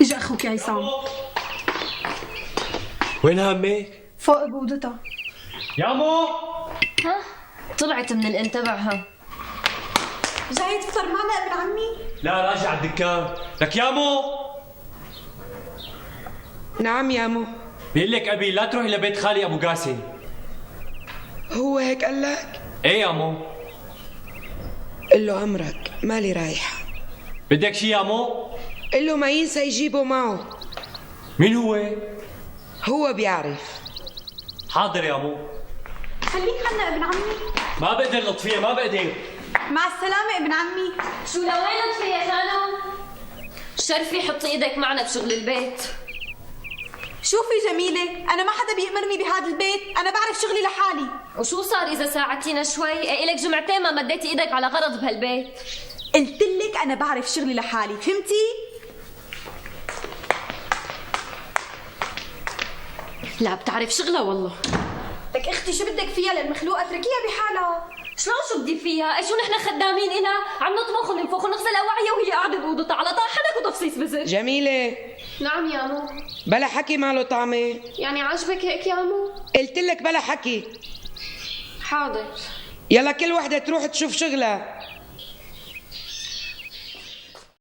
اجا اخوك عصام. وينها امك؟ فوق بأوضتها. يامو ها؟ طلعت من الانتبعها. جاي تفطر معنا ابن عمي؟ لا راجع على الدكان. لك يامو نعم يامو. بيقول لك ابي لا تروحي لبيت خالي ابو قاسم. هو هيك قال لك؟ ايه يامو. قل له امرك مالي رايحه. بدك شي يامو؟ قل له ما ينسى يجيبه معه. مين هو؟ هو بيعرف. حاضر يامو. خليك عنا ابن عمي. ما بقدر لطفية ما بقدر. مع السلامة ابن عمي. شو لوين لطفي يا خانو؟ شرفي حطي ايدك معنا بشغل البيت. شوفي جميلة، أنا ما حدا بيأمرني بهذا البيت، أنا بعرف شغلي لحالي. وشو صار إذا ساعدتينا شوي؟ إيه إلك جمعتين ما مديتي إيدك على غرض بهالبيت. قلت لك أنا بعرف شغلي لحالي، فهمتي؟ لا بتعرف شغلها والله. لك أختي شو بدك فيها للمخلوقة اتركيها بحالها. شلون شو بدي فيها؟ إيه شو نحن خدامين إلها؟ عم نطبخ وننفخ ونغسل أواعيها وهي قاعدة بأوضتها على طاحنك وتفصيص بزر. جميله نعم يا مو. بلا حكي ماله طعمه. يعني عاجبك هيك يا مو؟ قلت لك بلا حكي. حاضر. يلا كل وحده تروح تشوف شغلها.